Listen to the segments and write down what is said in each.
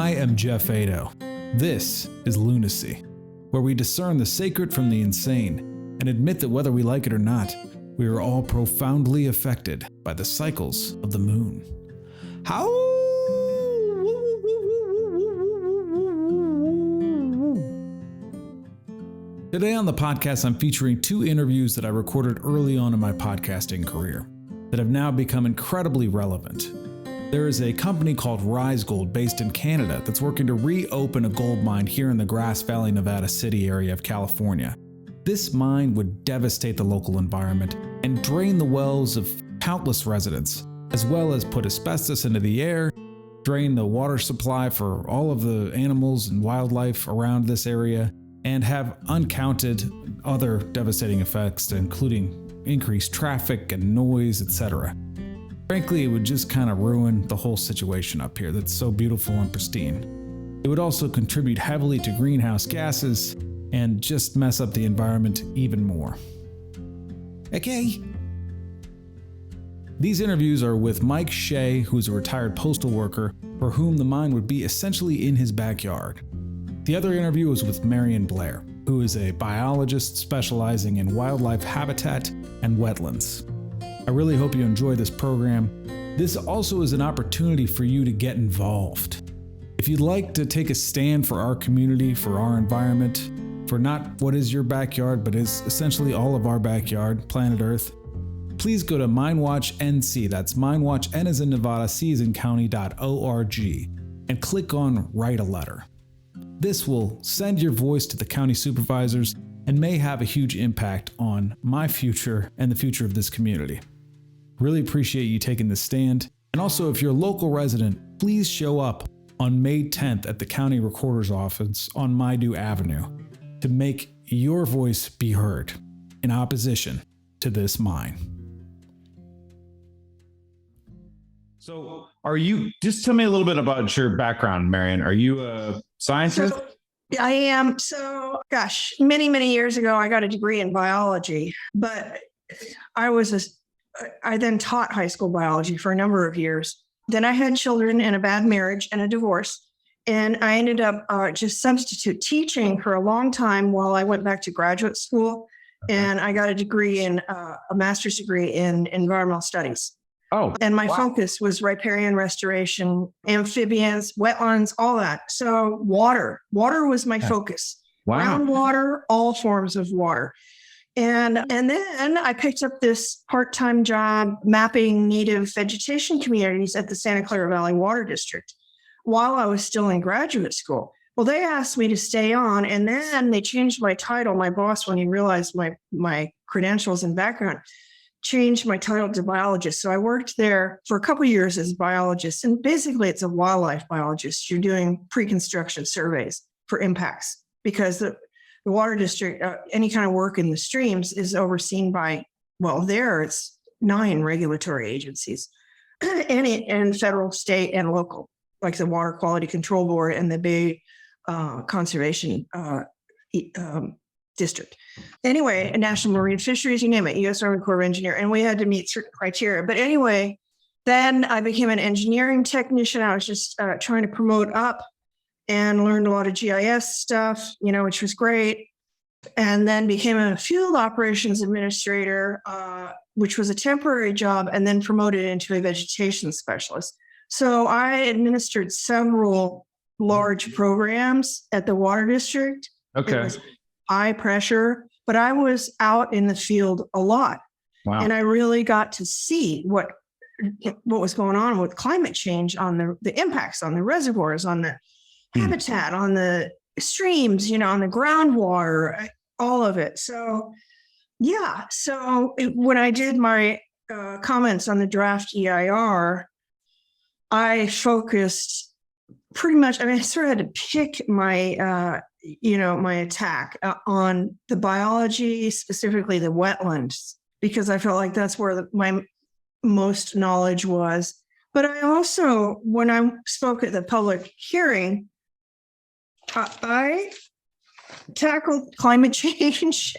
I am Jeff Ado. This is Lunacy, where we discern the sacred from the insane and admit that whether we like it or not, we are all profoundly affected by the cycles of the moon. How? Today on the podcast, I'm featuring two interviews that I recorded early on in my podcasting career that have now become incredibly relevant. There is a company called Rise Gold based in Canada that's working to reopen a gold mine here in the Grass Valley, Nevada City area of California. This mine would devastate the local environment and drain the wells of countless residents, as well as put asbestos into the air, drain the water supply for all of the animals and wildlife around this area, and have uncounted other devastating effects, including increased traffic and noise, etc. Frankly, it would just kind of ruin the whole situation up here that's so beautiful and pristine. It would also contribute heavily to greenhouse gases and just mess up the environment even more. Okay. These interviews are with Mike Shea, who's a retired postal worker for whom the mine would be essentially in his backyard. The other interview was with Marion Blair, who is a biologist specializing in wildlife habitat and wetlands. I really hope you enjoy this program. This also is an opportunity for you to get involved. If you'd like to take a stand for our community, for our environment, for not what is your backyard, but is essentially all of our backyard, planet Earth, please go to MineWatch NC, that's MineWatch N as in Nevada, C as in county.org, and click on Write a Letter. This will send your voice to the county supervisors and may have a huge impact on my future and the future of this community. Really appreciate you taking this stand. And also, if you're a local resident, please show up on May 10th at the county recorder's office on Maidu Avenue to make your voice be heard in opposition to this mine. So just tell me a little bit about your background, Marion. Are you a scientist? I am. Many, many years ago, I got a degree in biology, but I then taught high school biology for a number of years. Then I had children and a bad marriage and a divorce. And I ended up just substitute teaching for a long time while I went back to graduate school. Okay. And I got a degree a master's degree in environmental studies. Oh, and my focus was riparian restoration, amphibians, wetlands, all that. So water was my focus. Wow. Groundwater, all forms of water. And then I picked up this part-time job mapping native vegetation communities at the Santa Clara Valley Water District while I was still in graduate school. Well, they asked me to stay on, and then they changed my title. My boss, when he realized my credentials and background, changed my title to biologist. So I worked there for a couple of years as a biologist, and basically it's a wildlife biologist. You're doing pre-construction surveys for impacts because the water district, any kind of work in the streams is overseen by, there it's 9 regulatory agencies and federal, state, and local, like the Water Quality Control Board and the Bay Conservation District. Anyway, National Marine Fisheries, you name it, U.S. Army Corps of Engineers, and we had to meet certain criteria. But anyway, then I became an engineering technician. I was just trying to promote up and learned a lot of GIS stuff, which was great. And then became a field operations administrator, which was a temporary job, and then promoted into a vegetation specialist. So I administered several large programs at the water district. Okay. It was high pressure, but I was out in the field a lot. Wow. And I really got to see what was going on with climate change, on the impacts on the reservoirs, on the habitat, on the streams, on the groundwater, all of it. So, yeah. So when I did my comments on the draft EIR, I focused pretty much, I sort of had to pick my, my attack on the biology, specifically the wetlands, because I felt like that's where my most knowledge was. But I also, when I spoke at the public hearing, I tackled climate change,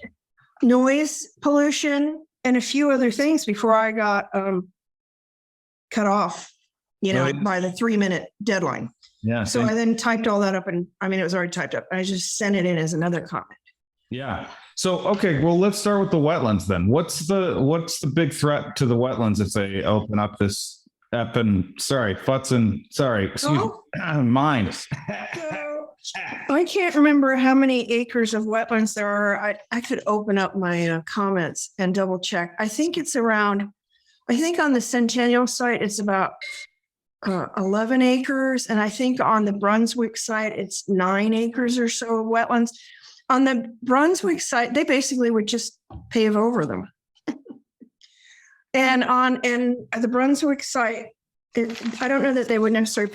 noise pollution, and a few other things before I got cut off by the 3-minute deadline. Yeah. So I then typed all that up, and it was already typed up. I just sent it in as another comment. Yeah. So, okay, well, let's start with the wetlands then. What's the big threat to the wetlands if they open up this mine? I can't remember how many acres of wetlands there are. I could open up my comments and double check. I think on the Centennial site, it's about 11 acres. And I think on the Brunswick site, it's 9 acres or so of wetlands. On the Brunswick site, they basically would just pave over them. And the Brunswick site, I don't know that they would necessarily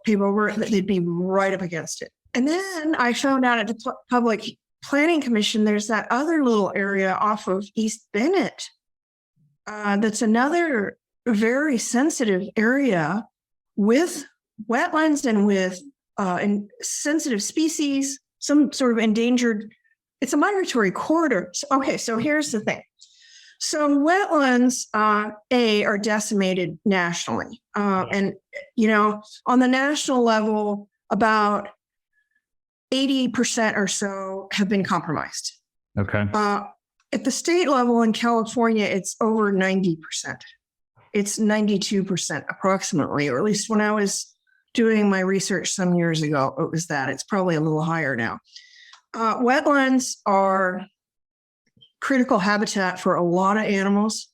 pave over it, but they'd be right up against it. And then I found out at the Public Planning Commission, there's that other little area off of East Bennett. That's another very sensitive area with wetlands and with sensitive species, some sort of endangered. It's a migratory corridor. So here's the thing. So wetlands, are decimated nationally. And, on the national level, about 80% or so have been compromised. Okay. At the state level in California, it's over 90%. It's 92% approximately, or at least when I was doing my research some years ago, it was that. It's probably a little higher now. Wetlands are critical habitat for a lot of animals.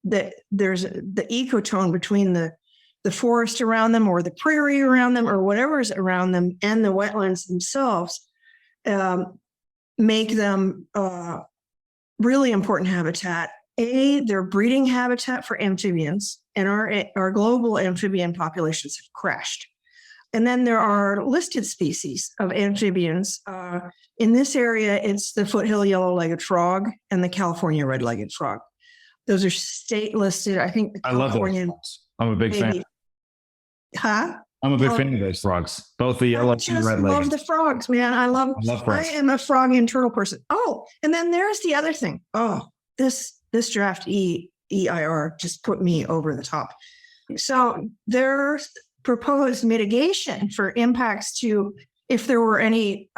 That there's the ecotone between the forest around them or the prairie around them or whatever's around them and the wetlands themselves make them really important habitat. They're breeding habitat for amphibians, and our global amphibian populations have crashed. And then there are listed species of amphibians. In this area, it's the foothill yellow-legged frog and the California red-legged frog. Those are state listed. I think the Californian. I'm a big fan. Huh? I'm a big fan of those frogs, both the yellow and red legged. I love the frogs, man. I love frogs. I am a frog and turtle person. Oh, and then there's the other thing. Oh, this draft EIR just put me over the top. So there's proposed mitigation for impacts to, if there were any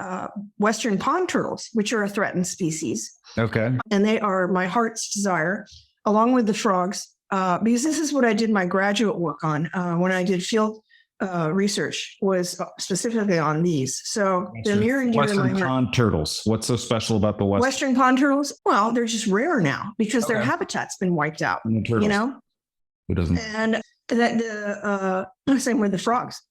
Western pond turtles, which are a threatened species. Okay. And they are my heart's desire, along with the frogs, because this is what I did my graduate work on when I did field research, was specifically on these. So they're near and dear to my heart. Western pond turtles. What's so special about the Western pond turtles? Well, they're just rare now because their habitat's been wiped out. Who doesn't? And that same with the frogs.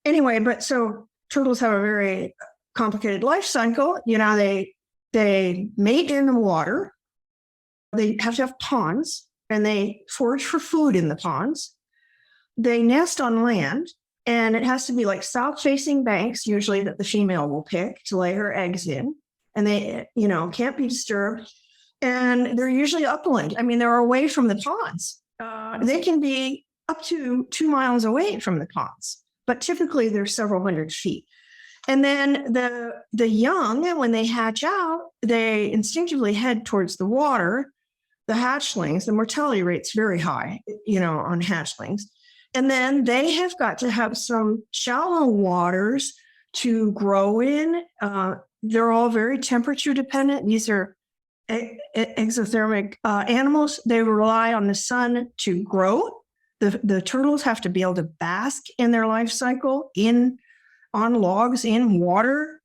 Anyway, but so turtles have a very complicated life cycle. They mate in the water. They have to have ponds, and they forage for food in the ponds. They nest on land, and it has to be like south-facing banks, usually, that the female will pick to lay her eggs in. And they, can't be disturbed. And they're usually upland. They're away from the ponds. They can be up to 2 miles away from the ponds, but typically they're several hundred feet. And then the young, when they hatch out, they instinctively head towards the water. The hatchlings, the mortality rate's very high, on hatchlings. And then they have got to have some shallow waters to grow in. They're all very temperature dependent. These are exothermic animals. They rely on the sun to grow. The turtles have to be able to bask in their life cycle on logs in water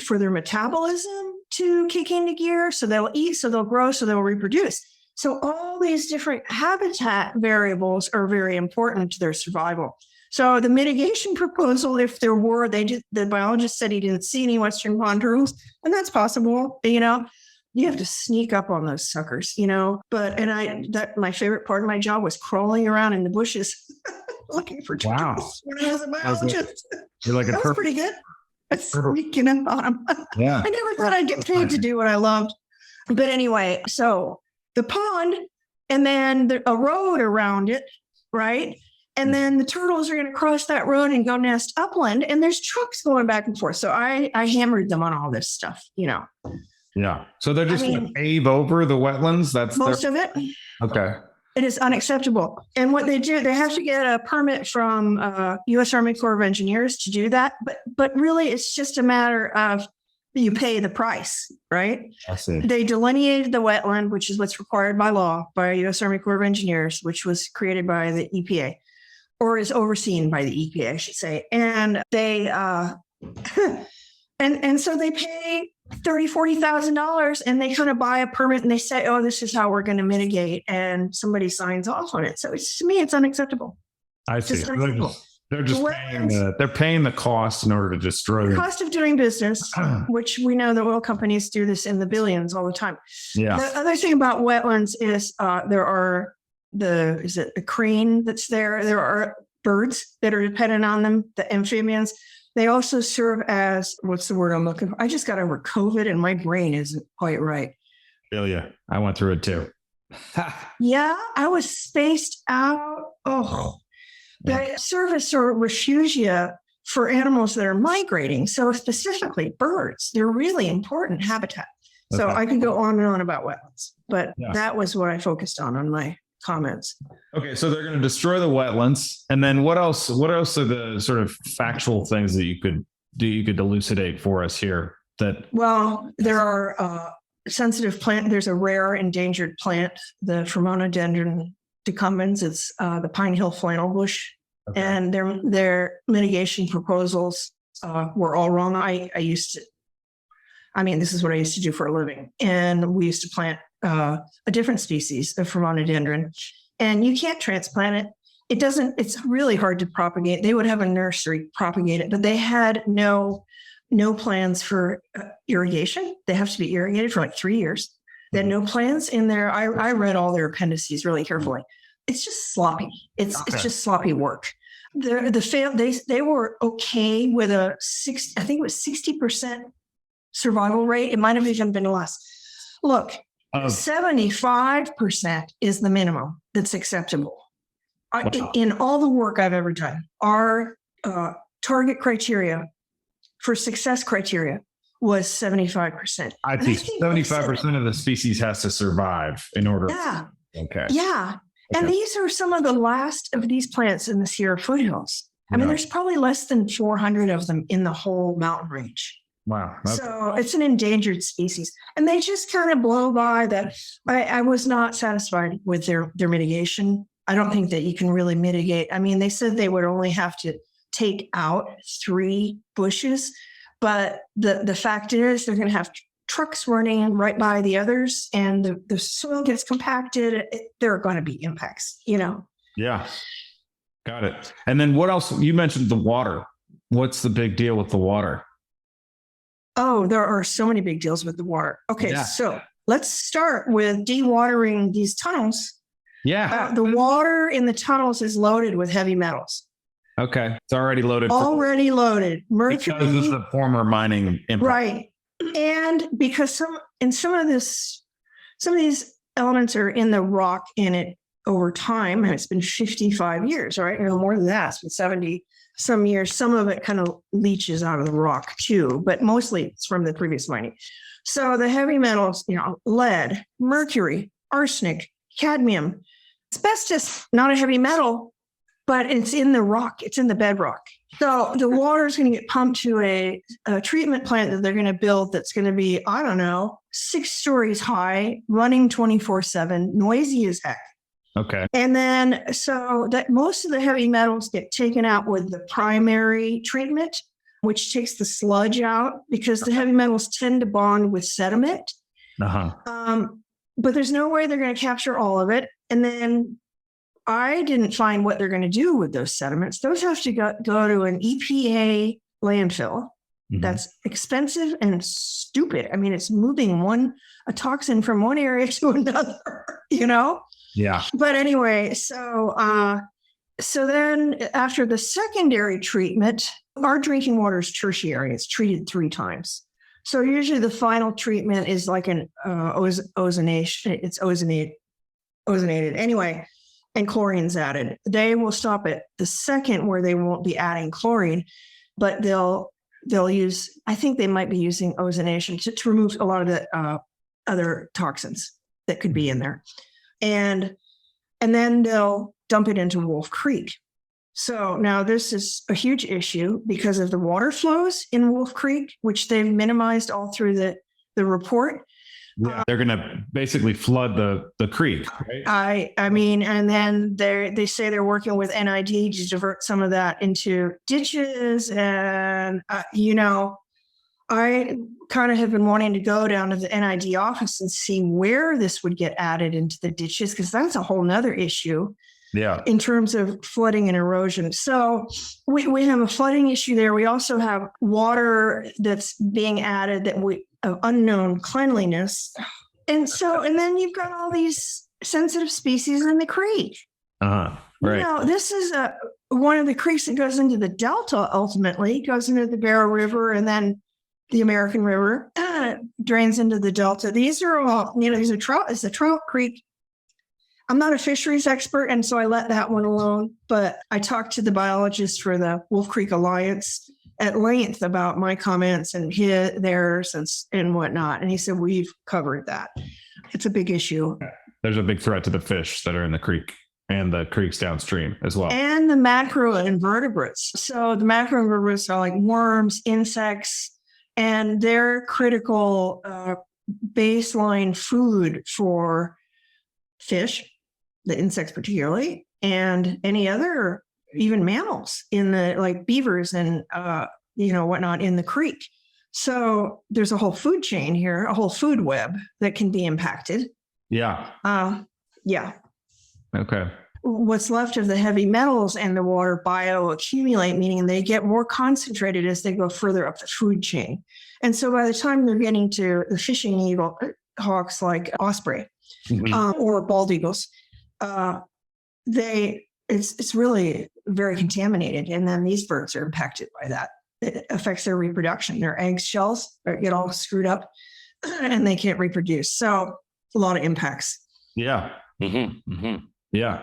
for their metabolism to kick into gear. So they'll eat, so they'll grow, so they'll reproduce. So all these different habitat variables are very important to their survival. So the mitigation proposal, if there were, the biologist said he didn't see any Western pond turtles, and that's possible. You have to sneak up on those suckers, But my favorite part of my job was crawling around in the bushes looking for turtles. When I was a biologist, you're like that was pretty good. Sneaking up on them. Yeah. I never thought I'd get paid to do what I loved. But anyway, so the pond, and then a road around it, right? And then the turtles are going to cross that road and go nest upland, and there's trucks going back and forth. So I hammered them on all this stuff, Yeah. So they're just going to pave over the wetlands. That's most of it. Okay. It is unacceptable. And what they do, they have to get a permit from U.S. Army Corps of Engineers to do that. But really, it's just a matter of you pay the price, right? I see. They delineated the wetland, which is what's required by law by U.S. Army Corps of Engineers, which was created by the EPA, or is overseen by the EPA, I should say. And they and so they pay $30,000-$40,000, and they kind of buy a permit, and they say, "Oh, this is how we're going to mitigate," and somebody signs off on it. So to me, it's unacceptable. I see. It's unacceptable. They're just paying the cost in order to destroy The it. cost of doing business, which we know the oil companies do this in the billions all the time. Yeah. The other thing about wetlands is there are the crane that's there. There are birds that are dependent on them, the amphibians. They also serve as, what's the word I'm looking for? I just got over COVID and my brain isn't quite right. Feel ya. I went through it too. Yeah, I was spaced out. Oh, they serve as sort of refugia for animals that are migrating. So specifically birds, they're really important habitat. So Okay. I could go on and on about wetlands, but that was what I focused on my comments. Okay, so they're going to destroy the wetlands, and then what else? What else are the sort of factual things that you could do? You could elucidate for us here. Well, there are sensitive plant. There's a rare endangered plant, the Phragmodendron decumbens. It's the pine hill flannel bush, and their mitigation proposals were all wrong. This is what I used to do for a living, and we used to plant a different species of Phragmodendron, and you can't transplant it. It doesn't. It's really hard to propagate. They would have a nursery propagate it, but they had no plans for irrigation. They have to be irrigated for like 3 years. They had no plans in there. I read all their appendices really carefully. It's just sloppy. It's just sloppy work. They were okay with I think it was 60% survival rate. It might have even been less. Look, 75% is the minimum that's acceptable. In all the work I've ever done, our target criteria for success criteria was 75%. I think 75% of the species has to survive in order. Yeah. Okay. Yeah. And these are some of the last of these plants in the Sierra foothills. I mean, there's probably less than 400 of them in the whole mountain range. Wow. So it's an endangered species. And they just kind of blow by that. I was not satisfied with their mitigation. I don't think that you can really mitigate. I mean, they said they would only have to take out 3 bushes, but the fact is they're going to have trucks running right by the others, and the soil gets compacted. There are going to be impacts, Yeah. Got it. And then what else? You mentioned the water. What's the big deal with the water? Oh, there are so many big deals with the water. Okay, so let's start with dewatering these tunnels. Yeah. The water in the tunnels is loaded with heavy metals. Okay. It's already loaded. Already loaded. Mercury. Because of the former mining impact. Right. And because some of these elements are in the rock in it over time, and it's been 55 years, right? More than that, it's been 70 some years. Some of it kind of leaches out of the rock too, but mostly it's from the previous mining. So the heavy metals, lead, mercury, arsenic, cadmium, asbestos, not a heavy metal, but it's in the rock. It's in the bedrock. So the water is going to get pumped to a treatment plant that they're going to build that's going to be, 6 stories high, running 24/7, noisy as heck. Okay. And then so that most of the heavy metals get taken out with the primary treatment, which takes the sludge out because the heavy metals tend to bond with sediment. But there's no way they're going to capture all of it. And then I didn't find what they're going to do with those sediments. Those have to go to an EPA landfill. Mm-hmm. That's expensive and stupid. I mean, it's moving a toxin from one area to another, Yeah. But anyway, so then after the secondary treatment, our drinking water is tertiary. It's treated 3 times. So usually the final treatment is like an ozonation. It's ozonated anyway, and chlorine's added. They will stop at the second where they won't be adding chlorine, but they'll use, I think they might be using ozonation to remove a lot of the other toxins that could be in there. And and then they'll dump it into Wolf Creek. So now this is a huge issue because of the water flows in Wolf Creek, which they've minimized all through the report. Yeah, they're going to basically flood the creek, right? I mean, and then they say they're working with NID to divert some of that into ditches. And, I kind of have been wanting to go down to the NID office and see where this would get added into the ditches, because that's a whole nother issue. Yeah. In terms of flooding and erosion. So we have a flooding issue there. We also have water that's being added of unknown cleanliness. And then you've got all these sensitive species in the creek. Right. This is one of the creeks that goes into the Delta, ultimately goes into the Barrow River, and then the American River drains into the Delta. These are all, these are trout. It's a trout creek. I'm not a fisheries expert, and so I let that one alone. But I talked to the biologist for the Wolf Creek Alliance at length about my comments and theirs and whatnot. And he said, we've covered that. It's a big issue. There's a big threat to the fish that are in the creek and the creeks downstream as well. And the macroinvertebrates. So the macroinvertebrates are like worms, insects, and they're critical baseline food for fish, the insects particularly, and any other, even mammals in the, like beavers and, whatnot in the creek. So there's a whole food chain here, a whole food web that can be impacted. Yeah. Yeah. Okay. What's left of the heavy metals and the water bioaccumulate, meaning they get more concentrated as they go further up the food chain. And so by the time they're getting to the fishing eagle hawks like osprey, or bald eagles, it's really very contaminated. And then these birds are impacted by that. It affects their reproduction. Their egg shells get all screwed up and they can't reproduce. So a lot of impacts. Yeah. Yeah.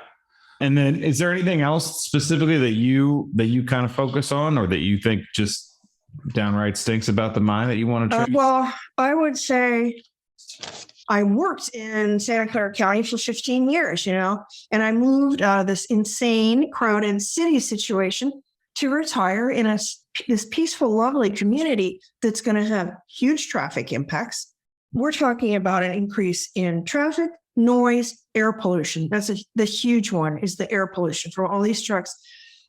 And then is there anything else specifically that you kind of focus on, or that you think just downright stinks about the mine that you want to try? Well, I would say I worked in Santa Clara County for 15 years, and I moved out of this insane, crowded city situation to retire in this peaceful, lovely community that's going to have huge traffic impacts. We're talking about an increase in traffic, noise, air pollution. That's the huge one, is the air pollution from all these trucks.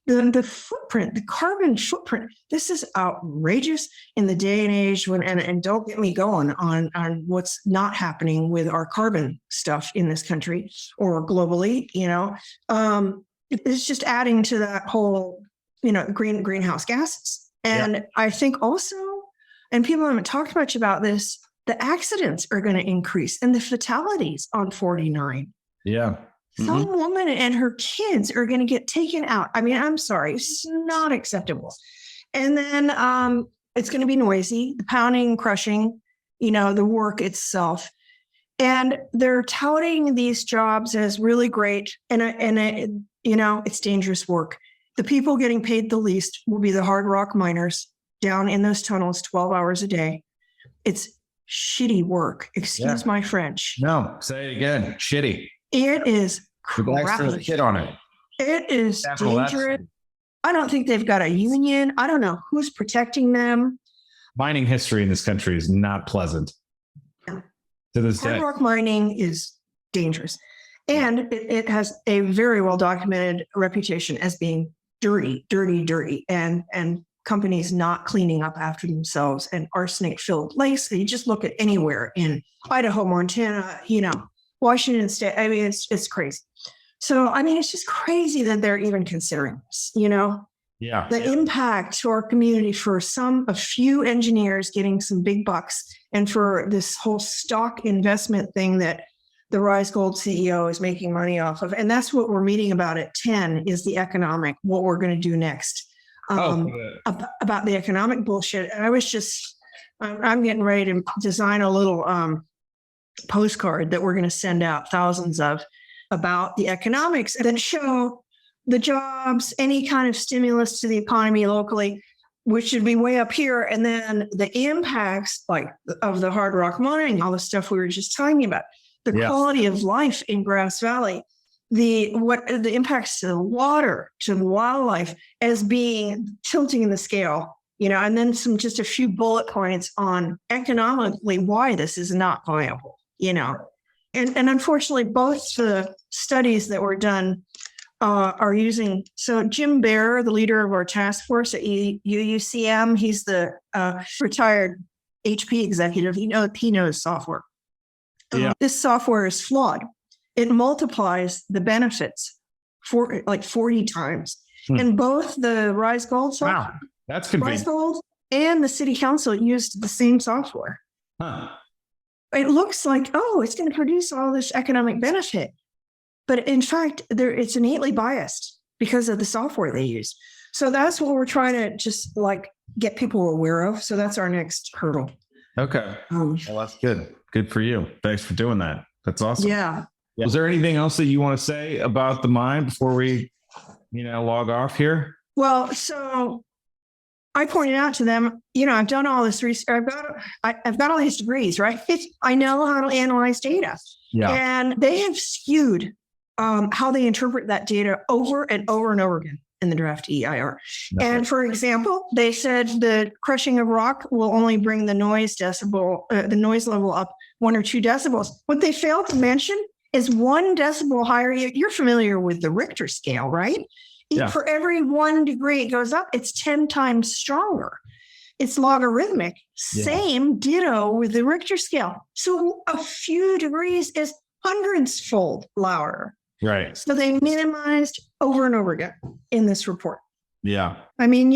The footprint, the carbon footprint, this is outrageous in the day and age when, and don't get me going on what's not happening with our carbon stuff in this country or globally, it's just adding to that whole, greenhouse gases. And I think also, and people haven't talked much about this, the accidents are going to increase and the fatalities on 49. Yeah. Some woman and her kids are going to get taken out. I mean, I'm sorry, it's not acceptable. And then it's going to be noisy, the pounding, crushing, the work itself. And they're touting these jobs as really great. And it's dangerous work. The people getting paid the least will be the hard rock miners down in those tunnels 12 hours a day. It's shitty work. Excuse my French. No, say it again. Shitty. It is crappy. Hit on it. It is dangerous. I don't think they've got a union. I don't know who's protecting them. Mining history in this country is not pleasant. Yeah. To this day. Hard rock mining is dangerous. And it has a very well documented reputation as being dirty, and companies not cleaning up after themselves, and arsenic-filled lakes. You just look at anywhere in Idaho, Montana, Washington State. I mean, it's crazy. So, I mean, it's just crazy that they're even considering this, Yeah. The impact to our community for a few engineers getting some big bucks, and for this whole stock investment thing that the Rise Gold CEO is making money off of. And that's what we're meeting about at 10 is the economic, what we're going to do next. About the economic bullshit. And I'm getting ready to design a little postcard that we're going to send out thousands of about the economics and then show the jobs, any kind of stimulus to the economy locally, which should be way up here. And then the impacts of the hard rock mining, all the stuff we were just talking about, the quality of life in Grass Valley, the impacts to the water, to the wildlife as being tilting in the scale, and then just a few bullet points on economically why this is not viable, And unfortunately, both the studies that were done are using. So Jim Bear, the leader of our task force at UUCM, he's the retired HP executive. He knows software. Yeah. This software is flawed. It multiplies the benefits for like 40 times. And both the Rise Gold software, that's convenient. Rise Gold and the city council used the same software. It looks like, it's going to produce all this economic benefit. But in fact, it's innately biased because of the software they use. So that's what we're trying to just get people aware of. So that's our next hurdle. Okay. Well, that's good. Good for you. Thanks for doing that. That's awesome. Yeah. Was there anything else that you want to say about the mine before we, log off here? Well, so I pointed out to them, I've done all this research. I've got all these degrees, right? I know how to analyze data. Yeah. And they have skewed how they interpret that data over and over and over again in the draft EIR. Okay. And for example, they said the crushing of rock will only bring the noise level up 1 or 2 decibels. What they failed to mention is 1 decibel higher. You're familiar with the Richter scale, right? Yeah. For every 1 degree it goes up, it's 10 times stronger. It's logarithmic. Yeah. Same ditto with the Richter scale. So a few degrees is hundreds-fold louder. Right. So they minimized over and over again in this report. Yeah. I mean,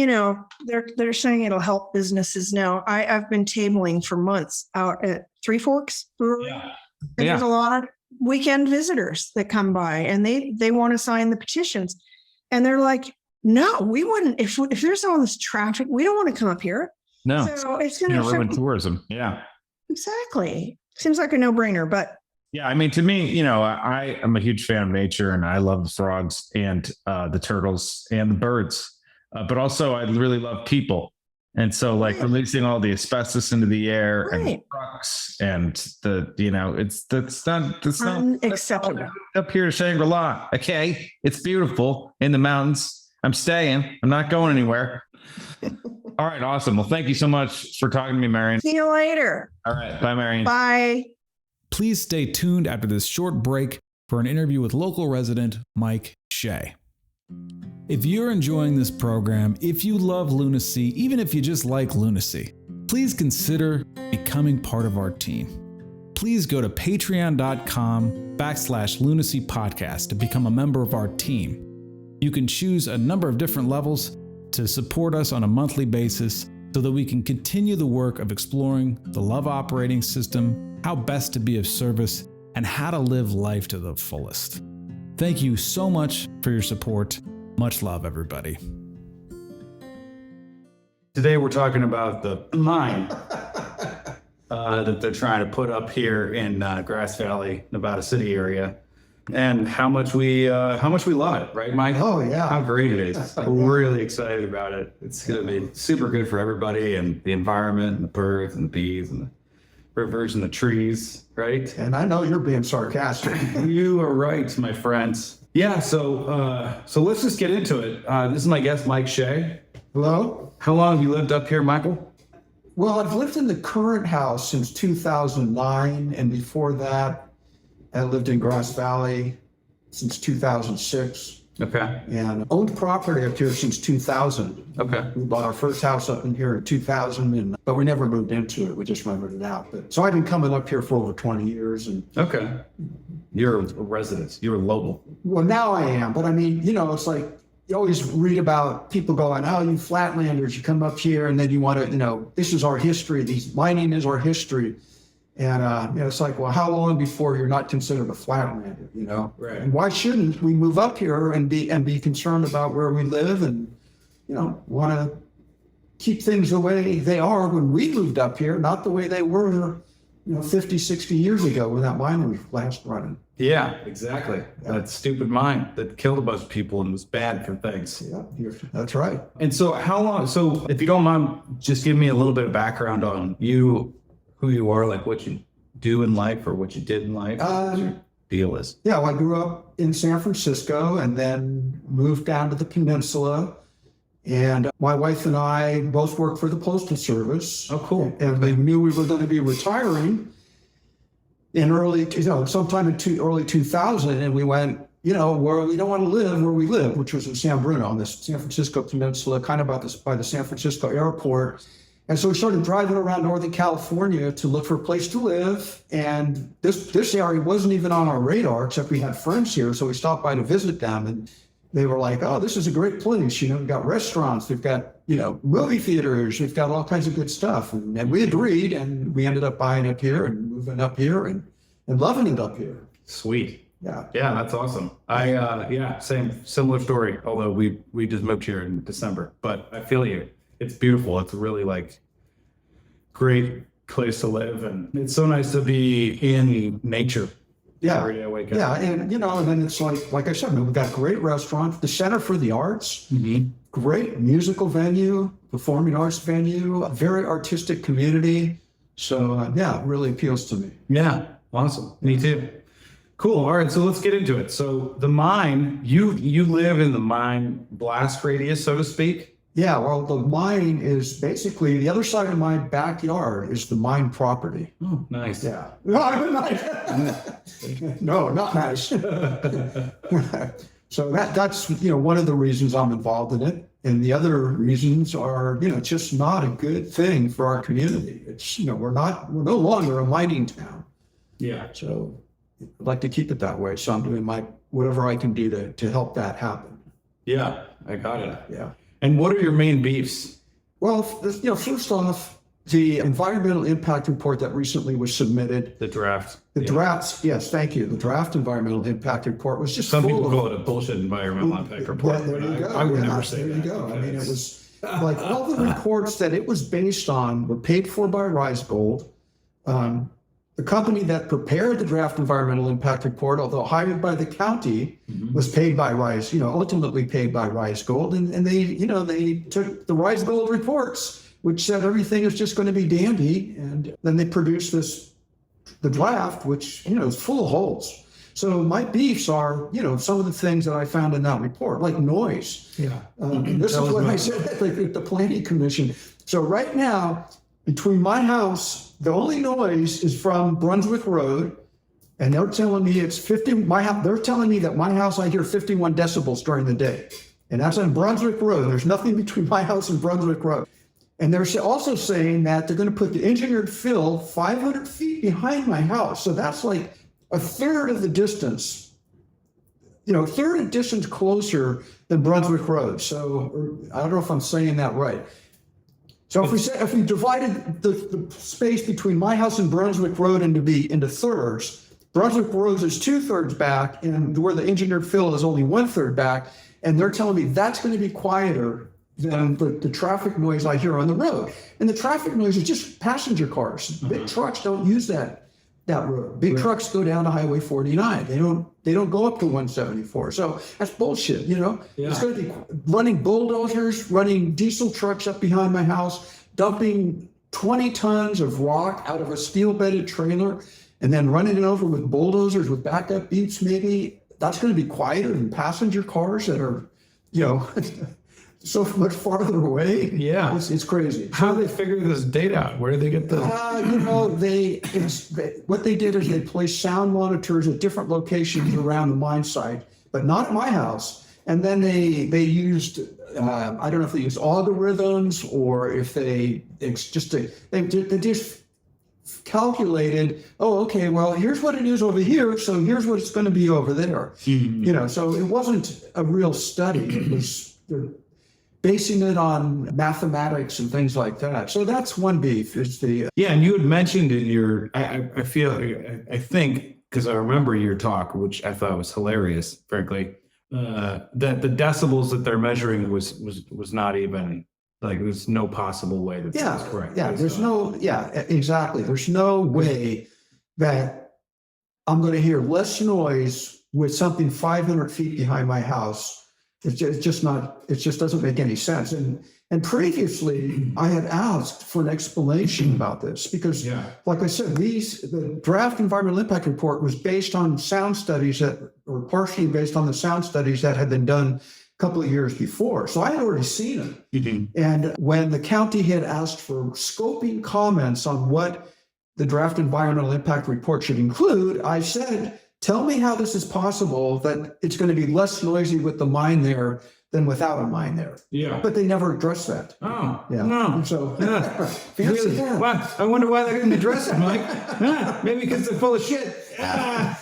they're saying it'll help businesses now. I've been tabling for months out at Three Forks Brewery. Yeah. And there's a lot of weekend visitors that come by and they want to sign the petitions. And they're like, no, we wouldn't. If there's all this traffic, we don't want to come up here. No. So it's going to ruin tourism. Yeah. Exactly. Seems like a no-brainer, but yeah, I mean, to me, I am a huge fan of nature and I love the frogs and the turtles and the birds, but also I really love people. And so releasing all the asbestos into the air and the trucks and that's not unacceptable. Up here to Shangri-La. Okay. It's beautiful in the mountains. I'm staying. I'm not going anywhere. All right. Awesome. Well, thank you so much for talking to me, Marion. See you later. All right. Bye, Marion. Bye. Please stay tuned after this short break for an interview with local resident Mike Shea. If you're enjoying this program, if you love Lunacy, even if you just like Lunacy, please consider becoming part of our team. Please go to patreon.com/Lunacy podcast to become a member of our team. You can choose a number of different levels to support us on a monthly basis so that we can continue the work of exploring the Love operating system, how best to be of service, and how to live life to the fullest. Thank you so much for your support. Much love, everybody. Today we're talking about the mine that they're trying to put up here in Grass Valley, Nevada City area, and how much we love it, right, Mike? Oh yeah, how great it is! We're really excited about it. It's going to be super good for everybody and the environment, and the birds and the bees and the rivers and the trees, right? And I know you're being sarcastic. You are right, my friends. Yeah, so let's just get into it. This is my guest, Mike Shea. Hello. How long have you lived up here, Michael? Well, I've lived in the current house since 2009, and before that, I lived in Grass Valley since 2006. Okay. And owned property up here since 2000. Okay. We bought our first house up in here in 2000, but we never moved into it. We just rented it out. So I've been coming up here for over 20 years. And okay. You're a resident. You're a local. Well, now I am. But I mean, it's like you always read about people going, oh, you flatlanders, you come up here and then you want to, this is our history. Mining is our history. And, it's like, well, how long before you're not considered a flatlander, Right. And why shouldn't we move up here and be concerned about where we live and, want to keep things the way they are when we moved up here, not the way they were, 50, 60 years ago when that mine was last running. Yeah, exactly. Yeah. That stupid mine that killed a bunch of people and was bad for things. Yeah, that's right. And so if you don't mind, just give me a little bit of background on you, who you are, like what you do in life or what you did in life. deal is. Yeah, well, I grew up in San Francisco and then moved down to the peninsula. And my wife and I both worked for the Postal Service. Oh, cool. And they knew we were going to be retiring in sometime in early 2000. And we went, where we don't want to live, where we live, which was in San Bruno on the San Francisco Peninsula, kind of by the San Francisco airport. And so we started driving around Northern California to look for a place to live. And this area wasn't even on our radar, except we had friends here. So we stopped by to visit them. And they were like, oh, this is a great place. We've got restaurants, we've got, movie theaters, we've got all kinds of good stuff. And we agreed, and we ended up buying up here and moving up here and loving it up here. Sweet. Yeah. Yeah, that's awesome. Similar story, although we just moved here in December, but I feel you. It's beautiful. It's a really great place to live, and it's so nice to be in nature. Yeah. Every day I wake up. Yeah. And, and then it's like I said, we've got great restaurants, the Center for the Arts, great musical venue, performing arts venue, a very artistic community. So, it really appeals to me. Yeah. Awesome. Me too. Cool. All right. So let's get into it. So the mine, you live in the mine blast radius, so to speak. Yeah, well, the mine is basically the other side of my backyard is the mine property. Oh, nice. Yeah. No, not nice. So that's one of the reasons I'm involved in it, and the other reasons are just not a good thing for our community. It's we're no longer a mining town. Yeah. So I'd like to keep it that way. So I'm doing whatever I can do to help that happen. Yeah, I got it. Yeah. And what are your main beefs? Well, first off, the environmental impact report that recently was submitted. The draft. Drafts, yes, thank you. The draft environmental impact report was just Some full people of, call it a bullshit environmental impact report. Yeah, there you go. I would Yeah, never say there that. you go. I mean, it was like all the reports that it was based on were paid for by Rise Gold. The company that prepared the draft environmental impact report, although hired by the county, was paid by Rise, ultimately paid by Rise Gold. And they took the Rise Gold reports, which said everything is just going to be dandy. And then they produced the draft, which, is full of holes. So my beefs are, some of the things that I found in that report, like noise. Yeah. This is what I said at the Planning Commission. So right now, between my house, the only noise is from Brunswick Road, and they're telling me it's 50. They're telling me that my house, I hear 51 decibels during the day, and that's on Brunswick Road. There's nothing between my house and Brunswick Road. And they're also saying that they're going to put the engineered fill 500 feet behind my house. So that's like a third of the distance, third of distance closer than Brunswick Road. So I don't know if I'm saying that right. So if we divided the space between my house and Brunswick Road into thirds, Brunswick Road is 2/3 back, and where the engineered fill is only 1/3 back, and they're telling me that's going to be quieter than the traffic noise I hear on the road. And the traffic noise is just passenger cars. Big trucks don't use that road. Big trucks go down to Highway 49. They don't go up to 174. So that's bullshit, Yeah. It's going to be running bulldozers, running diesel trucks up behind my house, dumping 20 tons of rock out of a steel-bedded trailer, and then running it over with bulldozers with backup beeps maybe. That's going to be quieter than passenger cars that are, so much farther away. Yeah. It's crazy. How do they figure this data out? Where do they get the... What they did is they placed sound monitors at different locations around the mine site, but not at my house. And then they used, I don't know if they used algorithms or if they just calculated, okay, well, here's what it is over here, so here's what it's going to be over there. So it wasn't a real study. It was... basing it on mathematics and things like that. So that's one beef. Is the Yeah, and you had mentioned in your, I think, because I remember your talk, which I thought was hilarious, frankly, that the decibels that they're measuring was not even, like, there's no possible way that that's correct. Yeah, exactly. There's no way that I'm going to hear less noise with something 500 feet behind my house It's just not, it just doesn't make any sense. And previously I had asked for an explanation about this because, like I said, the draft environmental impact report was based on sound studies or partially based on the sound studies that had been done a couple of years before. So I had already seen them. Mm-hmm. And when the county had asked for scoping comments on what the draft environmental impact report should include, I said, tell me how this is possible that it's going to be less noisy with the mine there than without a mine there. Yeah. But they never addressed that. Oh, yeah. No. So, really? Well, I wonder why they didn't address it, Mike. Maybe because they're full of shit. Yeah,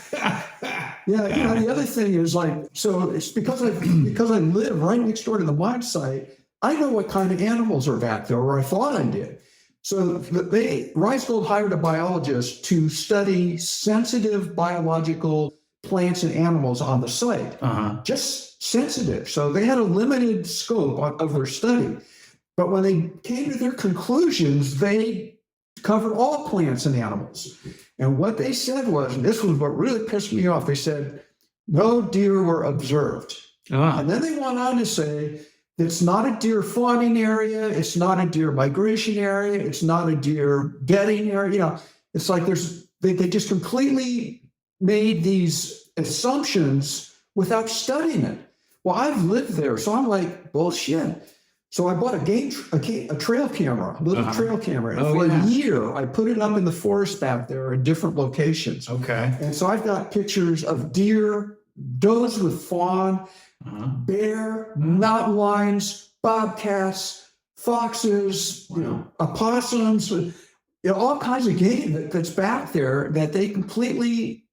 the other thing is so it's because I live right next door to the mine site, I know what kind of animals are back there, or I thought I did. So Rheingold hired a biologist to study sensitive biological plants and animals on the site, just sensitive. So they had a limited scope of their study. But when they came to their conclusions, they covered all plants and animals. And what they said was, and this was what really pissed me off, they said, no deer were observed. And then they went on to say, it's not a deer fawning area. It's not a deer migration area. It's not a deer bedding area. It's like they just completely made these assumptions without studying it. Well, I've lived there, so I'm like, bullshit. So I bought a trail camera, a little trail camera. And for a year, I put it up in the forest back there in different locations. Okay. And so I've got pictures of deer, does with fawn, bear, mountain lions, bobcats, foxes, opossums, all kinds of game that's back there that they completely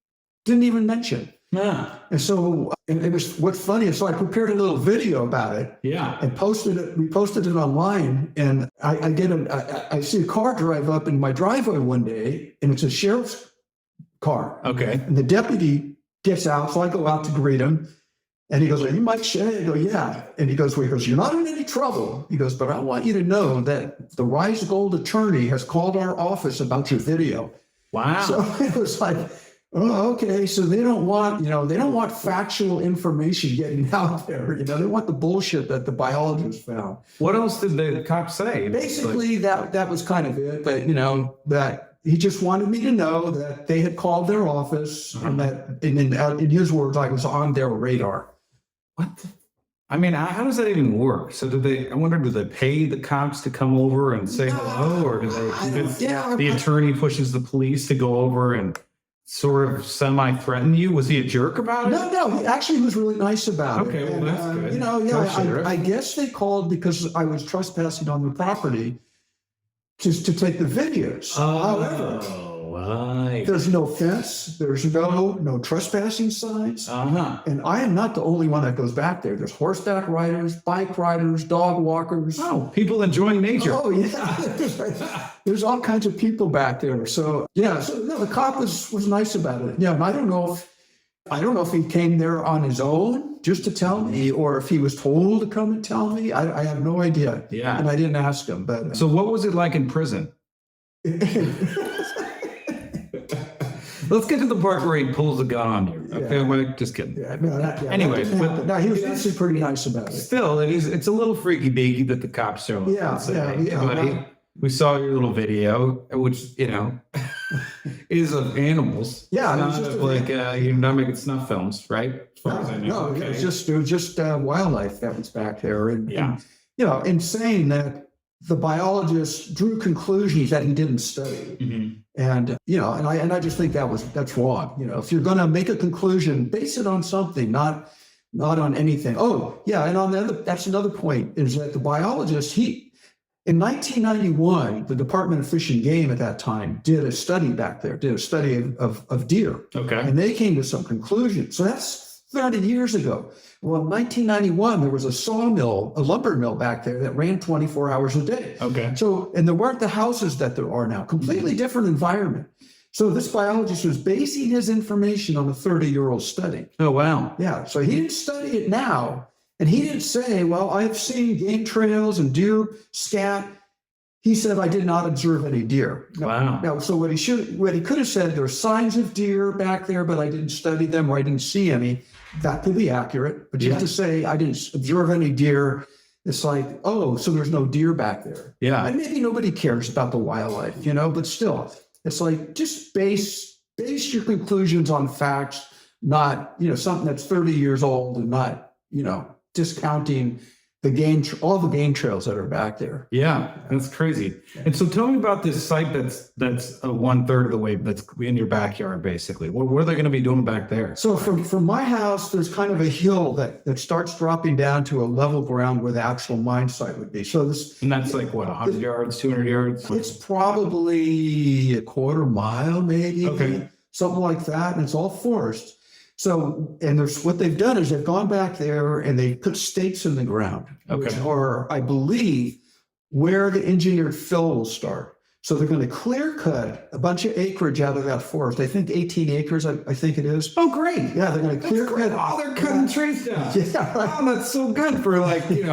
didn't even mention. Yeah. And so it was, what's funny is, so I prepared a little video about it. Yeah. And posted it. We posted it online, and I see a car drive up in my driveway one day, and it's a sheriff's car. Okay. And the deputy gets out, so I go out to greet him. And he goes, are you Mike Shea? I go, yeah. And he goes, you're not in any trouble. He goes, but I want you to know that the Rheingold attorney has called our office about your video. Wow. So it was like, oh, okay. So they don't want factual information getting out there. They want the bullshit that the biologists found. What else did the cops say? Basically, that was kind of it. But, that he just wanted me to know that they had called their office and that, in his words, I was on their radar. What? I mean, how does that even work? So do they pay the cops to come over and say hello, or the attorney pushes the police to go over and sort of semi-threaten you? Was he a jerk about it? No, he actually was really nice about it. Okay, well, that's good. I guess they called because I was trespassing on their property just to take the videos. However, there's no fence, there's no trespassing signs. And I am not the only one that goes back there. There's horseback riders, bike riders, dog walkers. Oh, people enjoying nature. Oh, yeah. There's all kinds of people back there. So, the cop was nice about it. Yeah, and I don't know if he came there on his own just to tell me, or if he was told to come and tell me. I have no idea. Yeah. And I didn't ask him. But so what was it like in prison? Let's get to the part where he pulls a gun on you. Okay, we're just kidding. Anyway, he was actually pretty nice about it. Still, it's a little freaky deaky that the cops show up. We saw your little video, which is of animals. Yeah, it's not you're not making snuff films, right? As far as I know. No, it was just wildlife that was back there, and in saying that, the biologist drew conclusions that he didn't study. And, and I just think that's wrong. If you're going to make a conclusion, base it on something, not on anything. Oh, yeah. And that's another point, is that the biologist, in 1991, the Department of Fish and Game at that time did a study back there, of deer. Okay. And they came to some conclusions. So that's 30 years ago. Well, in 1991, there was a lumber mill back there that ran 24 hours a day. Okay. So, and there weren't the houses that there are now, completely different environment. So this biologist was basing his information on a 30-year-old study. Oh, wow. Yeah. So he didn't study it now. And he didn't say, well, I've seen game trails and deer scat He said, I did not observe any deer. Wow. Now, so what he could have said, there are signs of deer back there, but I didn't study them or I didn't see any. That could be accurate, but you have to say, I didn't observe any deer. It's like, oh, so there's no deer back there. Yeah. And maybe nobody cares about the wildlife, but still, it's like, just base your conclusions on facts, not, something that's 30 years old and not, discounting all the game trails that are back there. Yeah, that's crazy. And so tell me about this site that's 1/3 of the way that's in your backyard, basically. What are they going to be doing back there? So from my house, there's kind of a hill that starts dropping down to a level ground where the actual mine site would be. So And that's like what, 100 yards, 200 yards? it's probably a quarter mile, maybe. Okay. Something like that. And it's all forest. So, and what they've done is they've gone back there and they put stakes in the ground, which are, I believe, where the engineered fill will start. So they're going to clear cut a bunch of acreage out of that forest. I think 18 acres, I think it is. Oh, great. Yeah, they're going to clear cut. Oh, they're cutting trees down. Yeah, right. Oh, that's so good for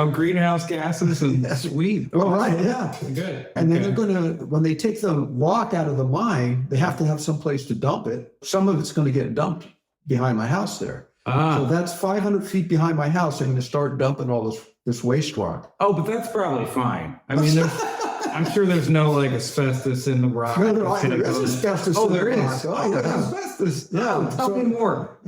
greenhouse gases and sweet. Well, right, yeah. Good. And then they're going to, when they take the rock out of the mine, they have to have some place to dump it. Some of it's going to get dumped behind my house there. So that's 500 feet behind my house. They're going to start dumping all this waste rock. Oh, but that's probably fine. I mean, I'm sure there's no asbestos in the rock. No, there's asbestos. Oh, in the there is. rock. Oh, yeah. Asbestos. Yeah. Oh, tell me more.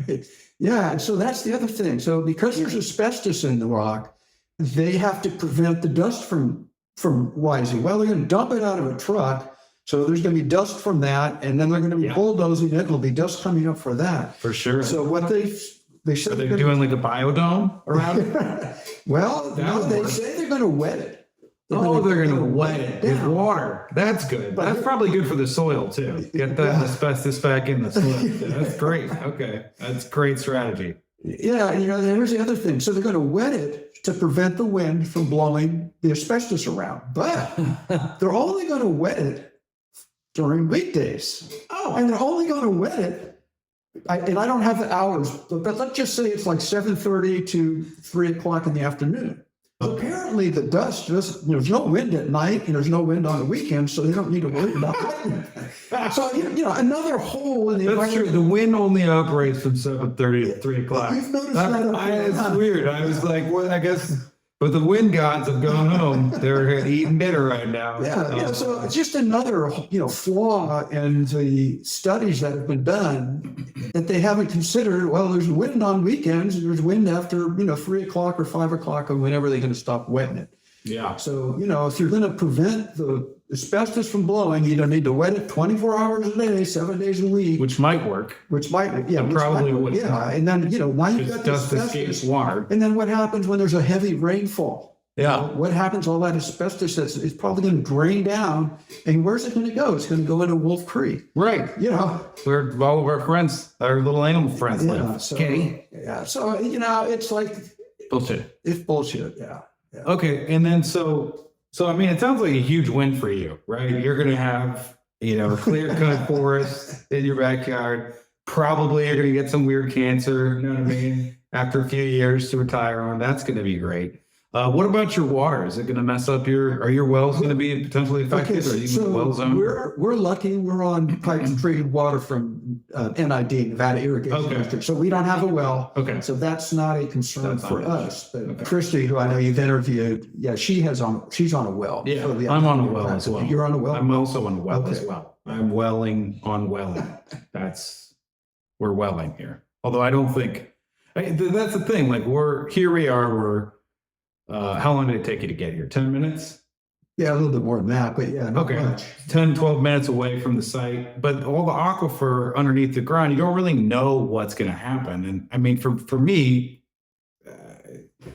Yeah, and so that's the other thing. So because there's asbestos in the rock, they have to prevent the dust from rising. Well, they're going to dump it out of a truck. So there's going to be dust from that, and then they're going to be bulldozing it. There'll be dust coming up for that. For sure. So what they said, are they doing like a biodome around it? Well, no, they say they're going to wet it. They're going to wet it with water. That's good. But that's probably good for the soil too. Get that asbestos back in the soil. That's great. Okay, that's great strategy. Yeah, and here's the other thing. So they're going to wet it to prevent the wind from blowing the asbestos around, but they're only going to wet it during weekdays. Oh, and they're only going to wet it. And I don't have the hours, but let's just say it's like 7:30 to 3 o'clock in the afternoon. Apparently the dust, there's no wind at night and there's no wind on the weekends, so they don't need to worry about it. So, another hole in the That's true. The wind only operates from 7:30 to 3 o'clock. You've noticed that? It's weird. I was like, well, I guess, but the wind gods have gone home. They're eating dinner right now. Yeah. So it's just another, flaw in the studies that have been done that they haven't considered. Well, there's wind on weekends and there's wind after, 3 o'clock or 5 o'clock or whenever they're going to stop wetting it. Yeah. So, if you're going to prevent the asbestos from blowing, you don't need to wet it 24 hours a day, 7 days a week. Which might work. Probably would. Yeah. And then, now you've got the dust escapes water. And then what happens when there's a heavy rainfall? Yeah. What happens? All that asbestos is probably going to drain down. And where's it going to go? It's going to go into Wolf Creek. Right. Where all of our friends, our little animal friends live. So, Kenny. Yeah. So, it's like Bullshit. It's bullshit. Yeah. Okay. And then so I mean, it sounds like a huge win for you, right? You're going to have, a clear cut forest in your backyard. Probably you're going to get some weird cancer, you know what I mean? After a few years to retire on. That's going to be great. What about your water? Is it going to mess up are your wells going to be potentially affected? Okay, or are you so well zoned? we're lucky. We're on pipe treated water from NID, Nevada Irrigation District. So we don't have a well. Okay. So that's not a concern for us. But Christy, who I know you've interviewed, she's on a well. Yeah, so I'm on a well as well. You're on a well? I'm also on a well as well. I'm welling on welling. We're welling here. Although I don't think, that's the thing. Like we're how long did it take you to get here? 10 minutes? Yeah, a little bit more than that, but yeah, not much. 10, 12 minutes away from the site. But all the aquifer underneath the ground, you don't really know what's going to happen. And I mean, for me,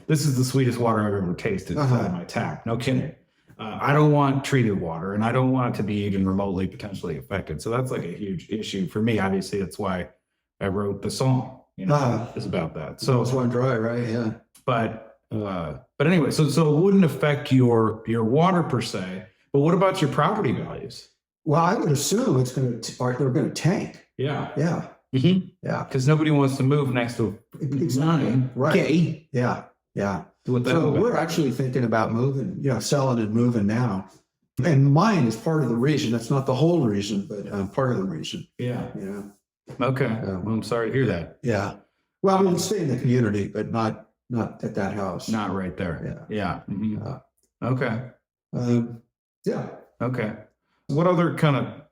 this is the sweetest water I've ever tasted out of my tap. No kidding. I don't want treated water, and I don't want it to be even remotely potentially affected. So that's like a huge issue for me. Obviously, that's why I wrote the song. It's about that. So it's one dry, right? Yeah. But anyway, so it wouldn't affect your water per se. But what about your property values? Well, I would assume they're going to tank. Yeah. Yeah. Mm-hmm. Yeah. Because nobody wants to move next to mine. Right. Okay. Yeah. Yeah. So we're actually thinking about moving, selling and moving now. And mine is part of the reason. That's not the whole reason, but part of the reason. Yeah. Yeah. Okay. Well, I'm sorry to hear that. Yeah. Well, we stay in the community, but not at that house. Not right there. Yeah. Yeah. Mhm. Okay. Yeah. Okay. What other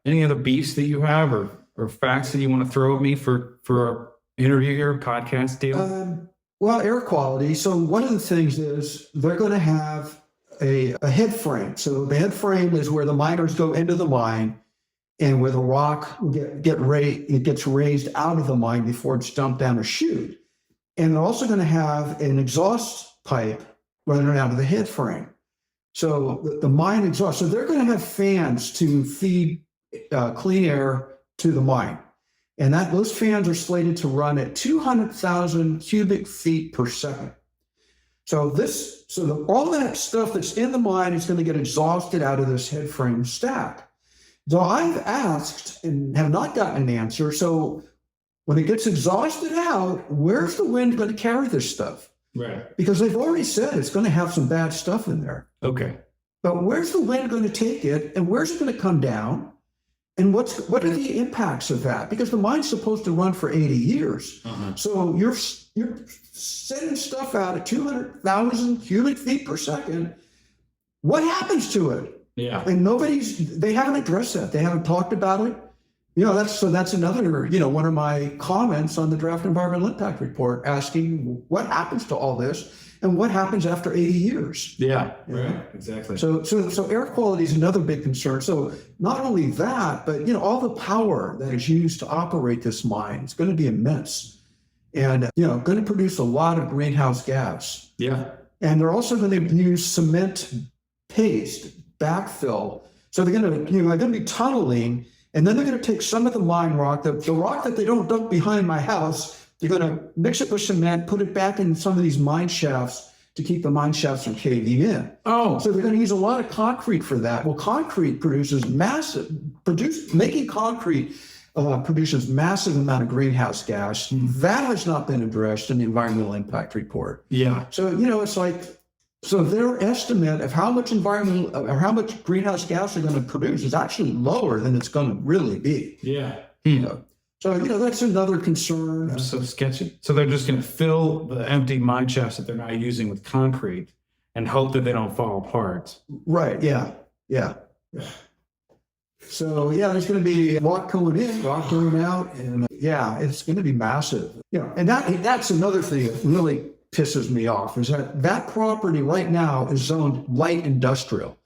any other beefs that you have or facts that you want to throw at me for our interview here, podcast deal? Well, air quality. So one of the things is they're going to have a head frame. So the head frame is where the miners go into the mine and where the rock it gets raised out of the mine before it's dumped down a chute. And they're also going to have an exhaust pipe running out of the head frame. So the mine exhaust. So they're going to have fans to feed clean air to the mine. And those fans are slated to run at 200,000 cubic feet per second. So all that stuff that's in the mine is going to get exhausted out of this head frame stack. So I've asked and have not gotten an answer. So when it gets exhausted out, where's the wind going to carry this stuff? Right. Because they've already said it's going to have some bad stuff in there. Okay. But where's the wind going to take it, and where's it going to come down? And what are the impacts of that? Because the mine's supposed to run for 80 years. Uh-huh. So you're sending stuff out at 200,000 cubic feet per second. What happens to it? Yeah. And they haven't addressed that. They haven't talked about it. That's another, one of my comments on the draft environmental impact report, asking what happens to all this and what happens after 80 years. Yeah, right, exactly. So air quality is another big concern. So not only that, but all the power that is used to operate this mine is going to be immense, and going to produce a lot of greenhouse gas. Yeah, and they're also going to use cement paste backfill. So they're going to be tunneling. And then they're going to take some of the mine rock, the rock that they don't dump behind my house, they're going to mix it with cement, put it back in some of these mine shafts to keep the mine shafts from caving in. Oh. So they're going to use a lot of concrete for that. Well, making concrete produces massive amount of greenhouse gas. Mm-hmm. That has not been addressed in the environmental impact report. Yeah. So, it's like, so their estimate of how much greenhouse gas they're going to produce is actually lower than it's going to really be. Yeah. So, that's another concern. So sketchy. So they're just going to fill the empty mine shafts that they're not using with concrete and hope that they don't fall apart. Right. Yeah. So, there's going to be rock going in, rock going out, and it's going to be massive. And that's another thing that really pisses me off, is that property right now is zoned light industrial.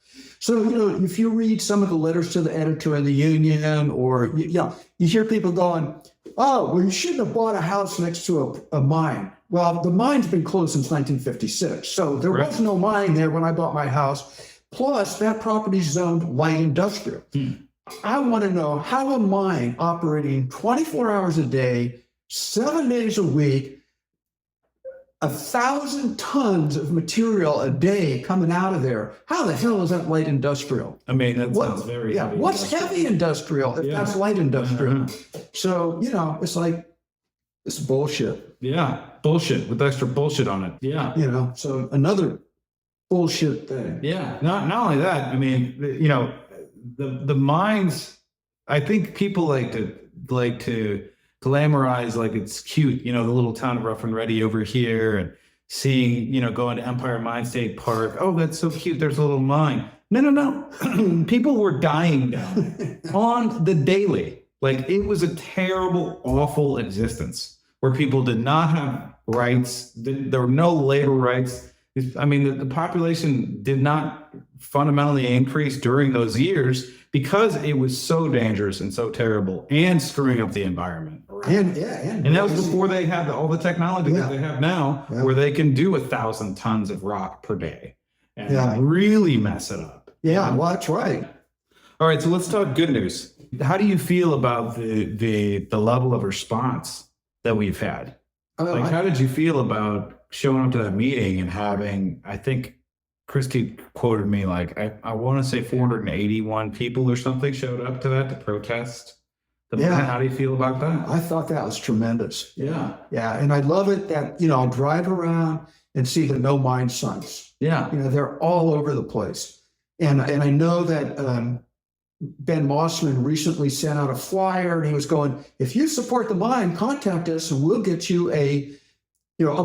So, if you read some of the letters to the editor of the union, or, you hear people going, oh, well, you shouldn't have bought a house next to a mine. Well, the mine's been closed since 1956. So there was no mine there when I bought my house. Plus, that property's zoned light industrial. I want to know how a mine operating 24 hours a day, 7 days a week, 1,000 tons of material a day coming out of there. How the hell is that light industrial? I mean, that sounds very heavy. What's heavy industrial if that's light industrial? Uh-huh. So, it's like, it's bullshit. Yeah, bullshit with extra bullshit on it. Yeah. So another bullshit thing. Yeah, not only that, I mean, the mines, I think people like to glamorize like it's cute, the little town of Rough and Ready over here, and seeing, going to Empire Mine State Park. Oh, that's so cute. There's a little mine. No. People were dying down there on the daily. Like, it was a terrible, awful existence where people did not have rights. There were no labor rights. I mean, the population did not fundamentally increase during those years because it was so dangerous and so terrible and screwing up the environment. And that was before they had all the technology that they have now, where they can do 1,000 tons of rock per day and really mess it up. Yeah, well, that's right. All right, so let's talk good news. How do you feel about the level of response that we've had? How did you feel about showing up to that meeting and having, I think Christy quoted me like, I want to say 481 people or something showed up to that to protest. How do you feel about that? I thought that was tremendous. Yeah. Yeah. And I love it that, I'll drive around and see the no mine signs. Yeah. They're all over the place. And I know that Ben Mossman recently sent out a flyer, and he was going, if you support the mine, contact us and we'll get you a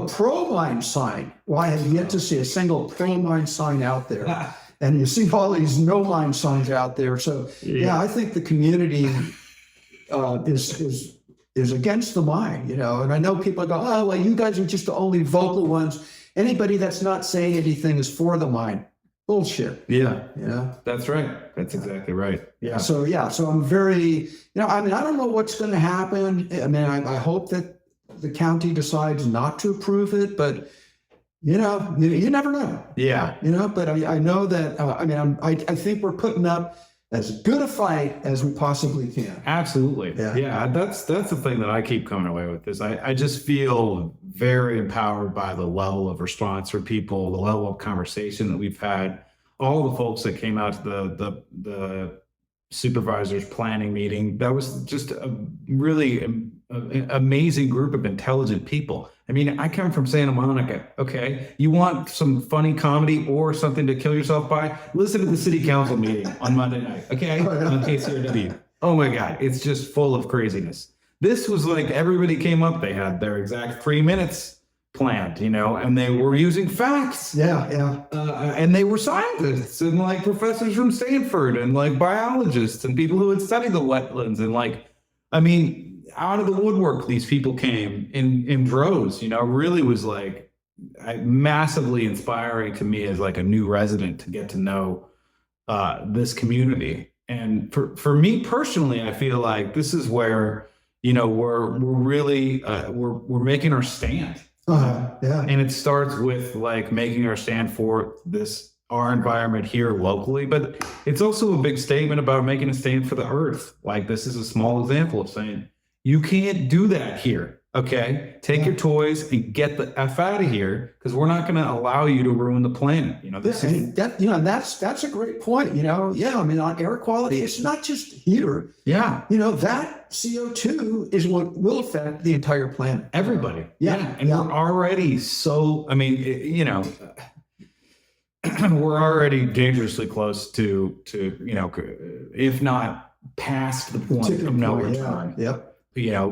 pro-mine sign. Well, I have yet to see a single pro-mine sign out there. And you see all these no-mine signs out there. So, yeah, I think the community is against the mine, and I know people go, oh, well, you guys are just the only vocal ones. Anybody that's not saying anything is for the mine. Bullshit. Yeah. That's right. That's exactly right. Yeah. So I'm very, I don't know what's going to happen. I mean, I hope that the county decides not to approve it, but you never know. Yeah. But I know that, I think we're putting up as good a fight as we possibly can. Absolutely. Yeah. That's the thing that I keep coming away with is I just feel very empowered by the level of response from people, the level of conversation that we've had, all the folks that came out to the supervisors planning meeting. That was just a really amazing group of intelligent people. I mean, I come from Santa Monica. Okay. You want some funny comedy or something to kill yourself by? Listen to the city council meeting on Monday night. Okay. On KCRW. Oh my God. It's just full of craziness. This was like everybody came up. They had their exact 3 minutes planned, and they were using facts. Yeah. And they were scientists and like professors from Stanford and like biologists and people who had studied the wetlands and out of the woodwork, these people came in droves, really was like massively inspiring to me as like a new resident to get to know this community. And for me personally, I feel like this is where, we're really, we're making our stand. Yeah. And it starts with like making our stand for our environment here locally, but it's also a big statement about making a stand for the earth. Like this is a small example of saying, you can't do that here. Okay. Take your toys and get the F out of here because we're not going to allow you to ruin the planet. That's a great point. On air quality, it's not just here. Yeah. That CO2 is what will affect the entire planet. Everybody. Yeah. And we're already we're already dangerously close to if not past the point of no return. Yep.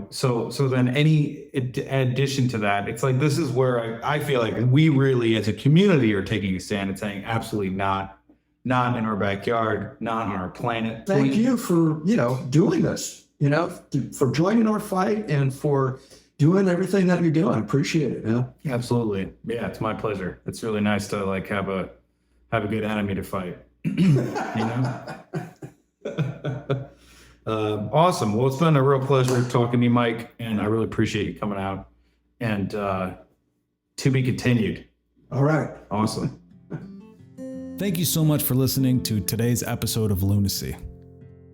So then any addition to that, it's like, this is where I feel like we really as a community are taking a stand and saying, absolutely not in our backyard, not on our planet. Thank you for, doing this, for joining our fight and for doing everything that you're doing. I appreciate it. Yeah. Absolutely. Yeah. It's my pleasure. It's really nice to like have a good enemy to fight, Awesome. Well, it's been a real pleasure talking to you, Mike, and I really appreciate you coming out. And to be continued. All right. Awesome. Thank you so much for listening to today's episode of Lunacy.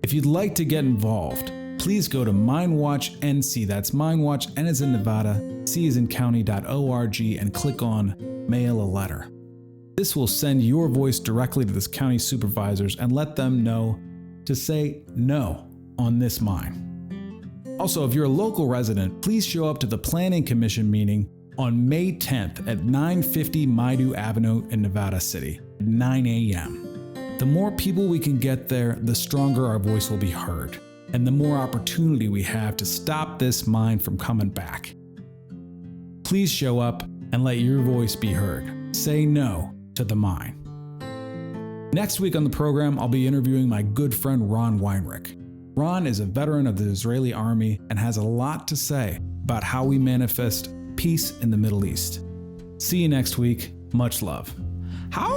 If you'd like to get involved, please go to MineWatch NC. That's MineWatch, N as in Nevada, C as in county.org, and click on Mail a Letter. This will send your voice directly to this county supervisors and let them know to say no on this mine. Also, if you're a local resident, please show up to the Planning Commission meeting on May 10th at 950 Maidu Avenue in Nevada City at 9 a.m. The more people we can get there, the stronger our voice will be heard, and the more opportunity we have to stop this mine from coming back. Please show up and let your voice be heard. Say no to the mine. Next week on the program, I'll be interviewing my good friend Ron Weinrich. Ron is a veteran of the Israeli army and has a lot to say about how we manifest peace in the Middle East. See you next week. Much love. How